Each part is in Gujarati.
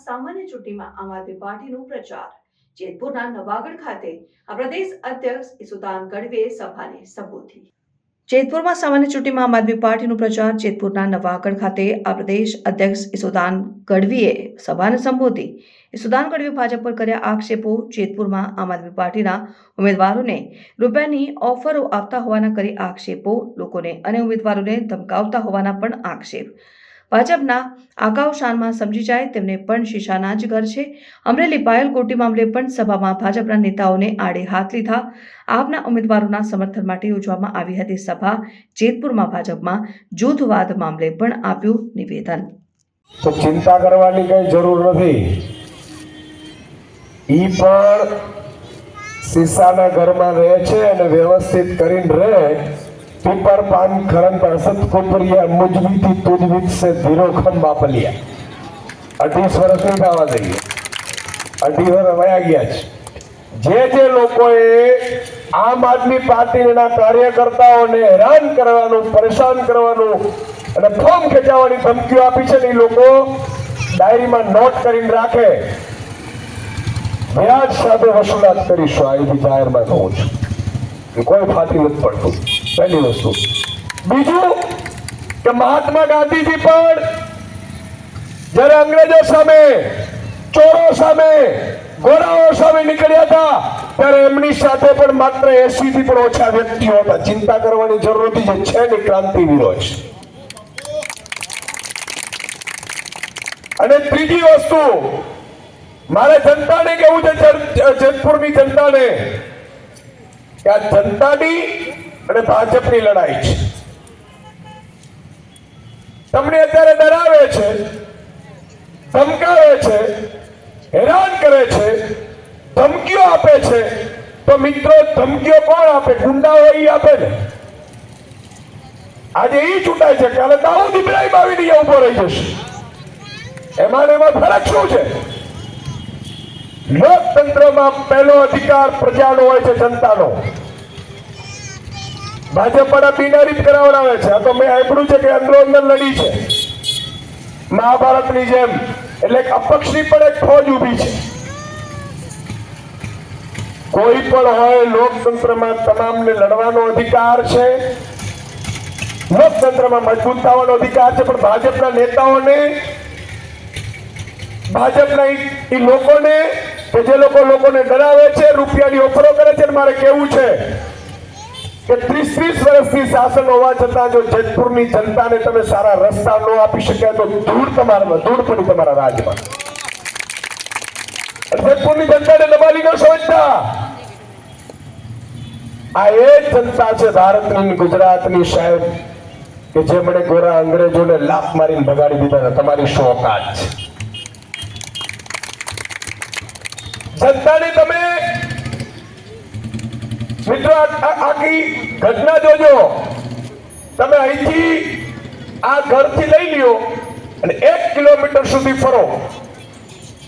સામાન્ય ચૂંટણીમાં આમ આદમી પાર્ટીનો પ્રચાર। જેતપુરના નવાગઢ ખાતે આ પ્રદેશ અધ્યક્ષ ઈસુદાન ગઢવીએ સભાને સંબોધી। જેતપુરમાં સામાન્ય ચૂંટણીમાં આમ આદમી પાર્ટીનો પ્રચાર। જેતપુરના નવાગઢ ખાતે આ પ્રદેશ અધ્યક્ષ ઈસુદાન ગઢવીએ સભાને સંબોધી। ઈસુદાન ગઢવીએ ભાજપ પર કર્યા આક્ષેપો। જેતપુરમાં આમ આદમી પાર્ટીના ઉમેદવારોને રૂપિયાની ઓફરો આપતા હોવાના કરી આક્ષેપો। લોકોને અને ઉમેદવારોને ધમકાવતા હોવાના પણ આક્ષેપ। ભાજપના આગાઉ શાનમાં સમજી જાય તેમને પણ શીશાના જ ઘર છે। અમરેલી પાયલ કોટી મામલે પણ સભામાં ભાજપના નેતાઓને આડે હાથ લીધા। આપના ઉમેદવારોના સમર્થન માટે યોજવામાં આવી હતી સભા। જેતપુરમાં ભાજપમાં જૂથવાદ મામલે પણ આપ્યું નિવેદન। તો ચિંતા કરવાની કઈ જરૂર નથી। ઈ પણ શીશાના ઘરમાં રહે છે અને વ્યવસ્થિત કરીને રહે। पीपर पान खरन पर असत कोपरिया मुजबी थी तुजबी से धीरो खन बापलिया 28 वर्ष नहीं थवा दઈએ 28 वर्ष वया ગયા છે। જે લોકોએ આમ આદમી પાર્ટીના કાર્યકર્તાઓને હેરાન કરવાનું પરેશાન કરવાનું અને ફોર્મ ખેંચાવવાની ધમકીઓ આપી છે ને લોકો ડાયરીમાં નોટ કરીને રાખે। વ્યાજ સાથે વસૂલાત કરીશું આ બી જાહેરમાં કહું છું કે કોઈ ફાટી નથી પડતું। पहली वस्तु बीजू के महात्मा गांधी जी पर जरे अंग्रेजों सामे चोरों सामे गोराओं सामे निकलिया था ત્યારે એમની સાથે પણ માત્ર 80 થી પણ ઓછા વ્યક્તિઓ હતા। ચિંતા કરવાની જરૂર નથી જે છે ને ક્રાંતિવીરો છે। અને ત્રીજી વસ્તુ મારે જનતાને કેવું છે જેતપુરની જનતાને કે આ જનતાની અને ભાજપની લડાઈ છે। તમને અત્યારે ડરાવે છે, ધમકાવે છે, હેરાન કરે છે, ધમકીઓ આપે છે। તો મિત્રો ધમકીઓ કોણ આપે? ગુંડાઓ ઈ આપે ને। આજે ઈ ચૂંટાય છે, કાલે દાઉદ ઇબ્રાહિમ આવીને ઉભો રહી જશે। એમાં ફરક શું છે? લોકતંત્રમાં પહેલો અધિકાર પ્રજાનો હોય છે, જનતાનો। ભાજપના બિનારીત કરાવડાવે છે। આ તો મેં સાંભળ્યું છે કે અંદરો અંદર લડી છે મહાભારતની જેમ। એટલે અપક્ષની પણ એક ફોજ ઊભી છે। કોઈ પણ હોય લોકતંત્રમાં તમામને લડવાનો અધિકાર છે, લોકતંત્રમાં મજબૂત થવાનો અધિકાર છે। પણ ભાજપના નેતાઓને ભાજપના ઈ લોકોને કે જે લોકોને ડરાવે છે, રૂપિયાની ઓફરો કરે છે, મારે કેવું છે કે 30 વર્ષથી શાસન હોવા છતાં જો જેતપુરની જનતાને તમે સારા રસ્તા ન આપી શક્યા તો ધૂળ પડી તમારા રાજમાં। જેતપુરની જનતાને દબાવી ન સમજતા। આ એ જનતા છે ભારતની ગુજરાતની સાહેબ કે જેમણે ગોરા અંગ્રેજોને લાત મારીને ભગાડી દીધા। તમારી શું ઓકાત છે? જનતાને તમે મિત્રો આખી ઘટના જોજો। તમે અહીંથી આ ઘરથી લઈ લ્યો અને 1 કિલોમીટર સુધી ફરો।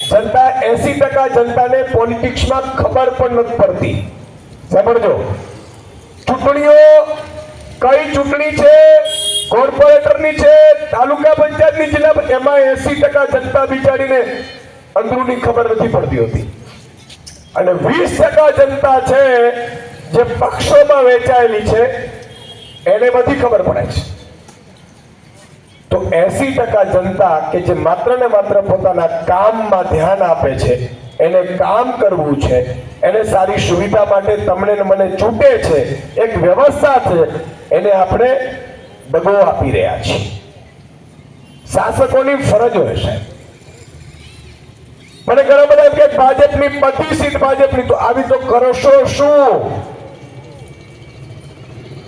જનતા 80% જનતાને પોલિટિક્સમાં ખબર પણ નથી પડતી। સાંભળજો, ચૂંટણીઓ કઈ ચૂંટણી છે, કોર્પોરેટરની છે, તાલુકા પંચાયતની, જિલ્લા, એમાં 80% જનતા બિચારીને અંદરૂની ખબર નથી પડતી હોતી। અને 20% જનતા છે જે પક્ષોમાં વેચાયેલી છે એને બધી ખબર પડે છે। તો 80% જનતા કે જે માત્ર ને માત્ર પોતાના કામમાં ધ્યાન આપે છે, એને કામ કરવું છે, એને સારી સુવિધા માટે તમને ને મને ચૂંટે છે, એક વ્યવસ્થા છે, એને આપણે દગો આપી રહ્યા છીએ। શાસકોની ફરજ હોય સાહેબ। મને ઘણા બધા કે ભાજપની બધી સીટ ભાજપની, તો આવી તો કરશો શું?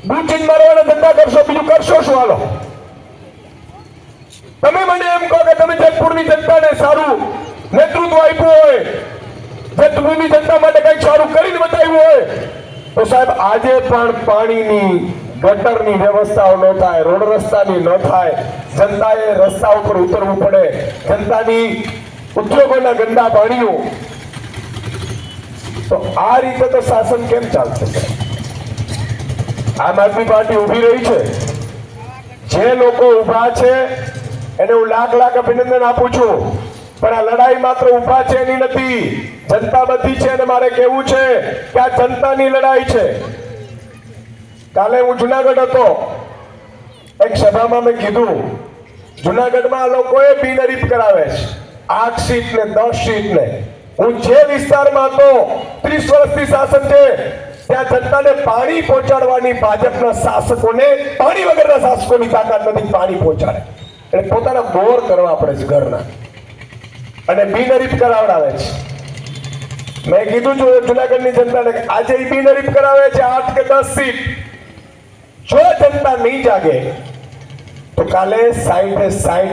બુચિંગ મારવાના ધંધા કરશો, બીજું કરશો શું? હાલો તમે મને એમ કહો કે તમે જેતપુરની જનતાને સારું નેતૃત્વ આપ્યું હોય, જેતપુરની જનતા માટે કંઈક સારું કરીને બતાવ્યું હોય, તો સાહેબ આજે પણ પાણીની ગટરની વ્યવસ્થાઓ ન થાય, રોડ રસ્તાની ન થાય, જનતાએ રસ્તા ઉપર ઉતરવું પડે, જનતાની ઉદ્યોગોના ગંદા પાણીઓ, તો આ રીતે તો શાસન કેમ ચાલશે? આમ આદમી પાર્ટી ઉભી રહી છે। જે લોકો ઉભા છે એને હું લાખ અભિનંદન આપું છું। પણ આ લડાઈ માત્ર ઊભા છે એની નથી, જનતા બધી છે અને મારે કહેવું છે કે આ જનતાની લડાઈ છે. કાલે હું જુનાગઢ હતો, એક સભામાં મેં કીધું જુનાગઢમાં આ લોકોએ બિનહરીફ કરાવે છે 8 સીટ ને 10 સીટ ને. હું જે વિસ્તારમાં હતો 30 વર્ષથી શાસન છે ત્યાં જનતાને પાણી પહોંચાડવાની ભાજપના શાસકોને, પાણી વગરના શાસકોની તાકાત નથી પાણી પહોંચાડે. એટલે પોતાના બોર કરવા પડે છે ઘરના અને બિનહરીફ કરાવડાવે છે. મેં કીધું જુનાગઢની જનતાને આજે બિનહરીફ કરાવે છે 8 કે 10 સીટ. જો જનતા નહીં જાગે તો કાલે 60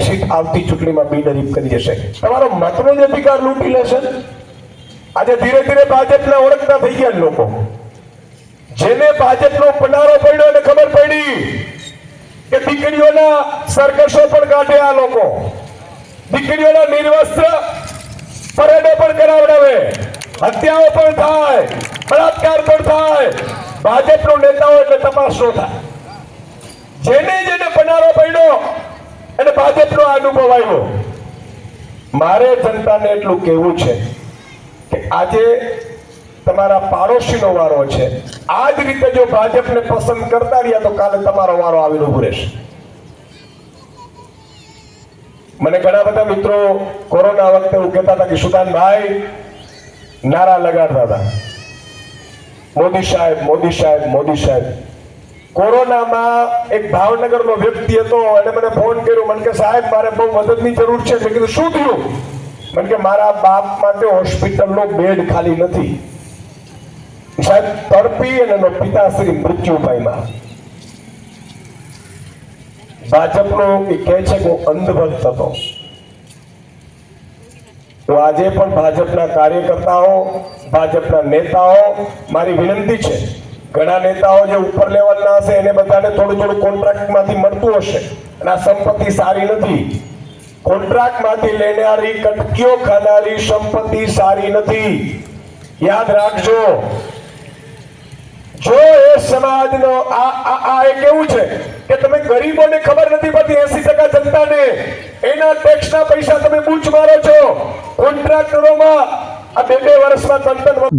સીટ આવતી ચૂંટણીમાં બિનહરીફ કરી જશે. તમારો મતનો જ અધિકાર લૂંટી લેશે. આજે ધીરે ધીરે ભાજપના ઓળખતા થઈ ગયા લોકો. જેને ભાજપનો પનારો પડ્યો અને ખબર પડી કે દીકરીઓના સરઘસો પણ કાઢે આ લોકો, દીકરીઓના નિર્વસ્ત્ર પરેડો પણ કરાવડાવે, હત્યાઓ પણ થાય, બળાત્કાર પણ થાય. ભાજપનો નેતાઓ એટલે તપાસ ન થાય. જેને પનારો પડ્યો અને ભાજપનો અનુભવ આવ્યો. મારે જનતાને એટલું કહેવું છે કે આજે તમારા પાડોશીનો વારો છે. આ જ રીતે જો ભાજપને પસંદ કરતા રહ્યા તો કાલે તમારો વારો આવીને ઉભો રહેશે. મને ઘણા બધા મિત્રો કોરોના વખતે એવું કહેતા હતા કે સુદાનભાઈ નારા લગાડતા હતા, મોદી સાહેબ, મોદી સાહેબ, મોદી સાહેબ. કોરોનામાં એક ભાવનગરનો વ્યક્તિ હતો, એને મને ફોન કર્યો, મને કે સાહેબ મારે બહુ મદદની જરૂર છે. મેં કીધું શું થયું? મને કે મારા બાપ માટે હોસ્પિટલનો બેડ ખાલી નથી. સાહેબ તડપી અને એનો પિતાશ્રી મૃત્યુ પામ્યા. ભાજપનો એ કહે છે કે હું અંધભક્ત હતો. તો આજે પણ ભાજપના કાર્યકર્તાઓ, ભાજપના નેતાઓ, મારી વિનંતી છે, ઘણા નેતાઓ જે ઉપર લેવલના હશે એને બધાને થોડું થોડું કોન્ટ્રાક્ટમાંથી મળતું હશે અને આ સંપત્તિ સારી નથી. કોન્ટ્રાક્ટમાંથી લેનારી, કટકીઓ ખાનારી સંપત્તિ સારી નથી. યાદ રાખજો. જો એ સમાજનો આ એક એવું છે કે તમે ગરીબોને ખબર નથી પડતી, 80% જનતાને એના ટેક્સના પૈસા તમે બૂચ મારો છો કોન્ટ્રાક્ટરોમાં. આ 2 વર્ષમાં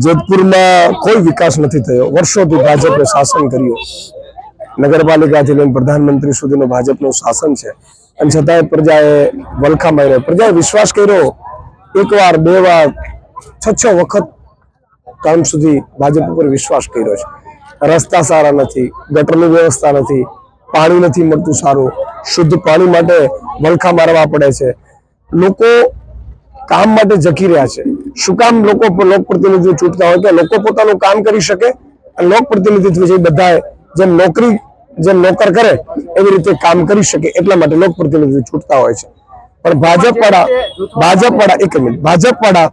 જેતપુરમાં કોઈ વિકાસ નથી થયો. વર્ષોથી ભાજપે શાસન કર્યું, નગરપાલિકાથી લઈને પ્રધાનમંત્રી સુધીનું ભાજપનું શાસન છે, અને છતાંય પ્રજાએ વલખા માર્યો. પ્રજાએ વિશ્વાસ કર્યો 1 વાર 2 વાર 6 વખત કામ સુધી ભાજપ ઉપર વિશ્વાસ કર્યો છે. રસ્તા સારા નથી, ગટરની વ્યવસ્થા નથી, પાણી નથી મળતું સારું, શુદ્ધ પાણી માટે વલખા મારવા પડે છે. લોકો કામ માટે જકી રહ્યા છે. શું કામ? લોકો લોકપ્રતિનિધિ ચૂંટતા હોય કે લોકો પોતાનું કામ કરી શકે અને લોકપ્રતિનિધિત્વ જે બધાએ જેમ નોકર કરે એવી રીતે કામ કરી શકે એટલા માટે લોકપ્રતિનિધિ ચૂંટતા હોય છે. પણ ભાજપવાળા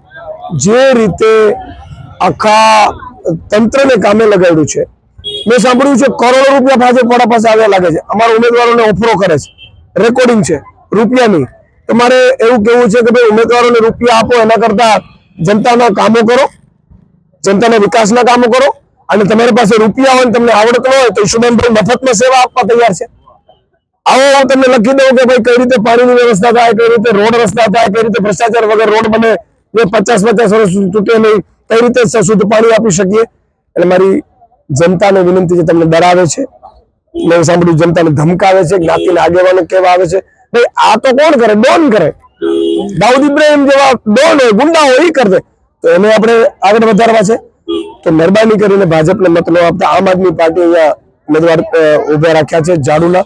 જે રીતે આખા તંત્રને કામે લગાડ્યું છે. મેં સાંભળ્યું છે કરોડો રૂપિયા ભાજપવાળા પાસે આવ્યા લાગે છે. અમારા ઉમેદવારોને ઓફરો કરે છે, રેકોર્ડિંગ છે રૂપિયાની. તમારે એવું કેવું છે કે ભાઈ ઉમેદવારોને રૂપિયા આપો એના કરતા જનતાના કામો કરો, જનતાના વિકાસના કામો કરો. અને તમારી પાસે રૂપિયા હોય, તમને આવડત હોય તો ઈશુદાનભાઈ મફતમાં સેવા આપવા તૈયાર છે. આવો હું તમને લખી દઉં કે ભાઈ કઈ રીતે પાણીની વ્યવસ્થા થાય, કઈ રીતે રોડ રસ્તા થાય, કઈ રીતે ભ્રષ્ટાચાર વગર રોડ બને, જે 50-50 વર્ષ તૂટે નહીં, કઈ રીતે શુદ્ધ પાણી આપી શકીએ. એટલે મારી જનતાને વિનંતી છે, તમને ડરાવે છે, મેં સાંભળ્યું જનતાને ધમકાવે છે, જ્ઞાતિના આગેવાનો કહેવા આવે છે. ભાઈ આ તો કોણ કરે? ડોન કરે. દાઉદ ઇબ્રાહિમ જેવા ડોન હોય, ગુંડા હોય, એ કરે. તો એને આપણે આગળ વધારવા છે. તો મહેરબાની કરીને ભાજપને મત ન આપતા. આમ આદમી પાર્ટી અહીંયા ઉમેદવાર ઉભા રાખ્યા છે ઝાડુના,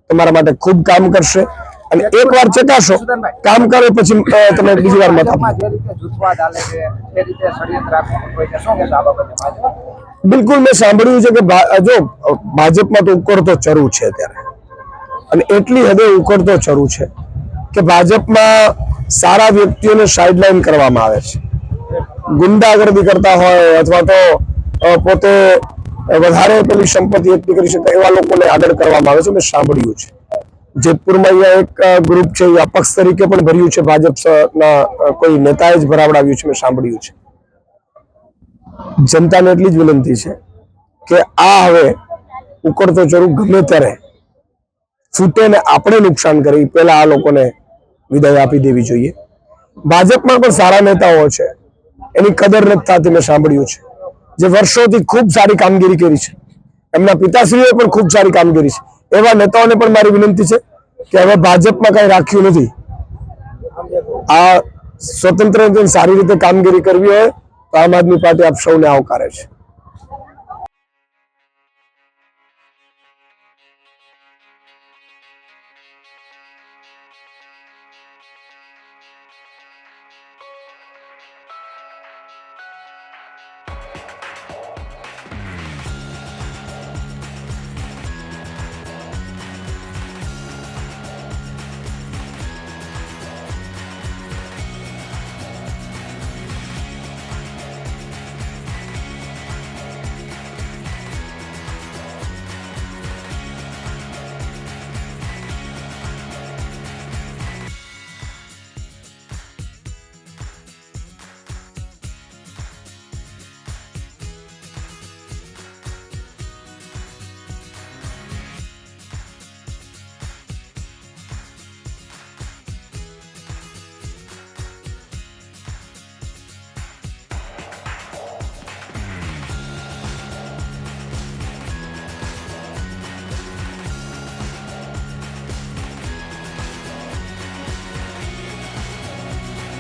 તમારા માટે ખૂબ કામ કરશે. અને એકવાર ચકાસો, કામ કરે પછી તમે બીજી વાર મત આપો. બિલકુલ, મેં સાંભળ્યું છે કે જો ભાજપમાં તો ઉકળતો ચરુ છે અત્યારે, અને એટલી હદે ઉકળતો ચરુ છે કે ભાજપમાં સારા વ્યક્તિઓને સાઇડલાઇન કરવામાં આવે છે. ગુંડાગર્દી કરતા હોય અથવા તો પોતે વધારે પેલી સંપત્તિ એકઠી કરી શકે એવા લોકોને આગળ કરવામાં આવે છે. મેં સાંભળ્યું છે. જેતપુરમાં અહીંયા એક ગ્રુપ છે એ અપક્ષ તરીકે પણ ભર્યું છે, ભાજપના કોઈ નેતાએ જ ભરાવડાવ્યું છે, મેં સાંભળ્યું છે. જનતાને એટલી જ વિનંતી છે કે આ હવે ઉકળતો ચરુ ગમે ત્યારે ફૂટે ને આપણે નુકસાન કરે, પહેલા આ લોકોને વિદાય આપી દેવી જોઈએ. ભાજપમાં પણ સારા નેતાઓ છે, એની કદર નથી થતી, મેં સાંભળ્યું છે, જે વર્ષોથી ખૂબ સારી કામગીરી કરી છે, એમના પિતાશ્રીએ પણ ખૂબ સારી કામગીરી છે, એવા નેતાઓને પણ મારી વિનંતી છે કે હવે ભાજપમાં કઈ રાખ્યું નથી. આ સ્વતંત્ર રીતે સારી રીતે કામગીરી કરવી હોય તો આમ આદમી પાર્ટી આપ સૌને આવકારે છે.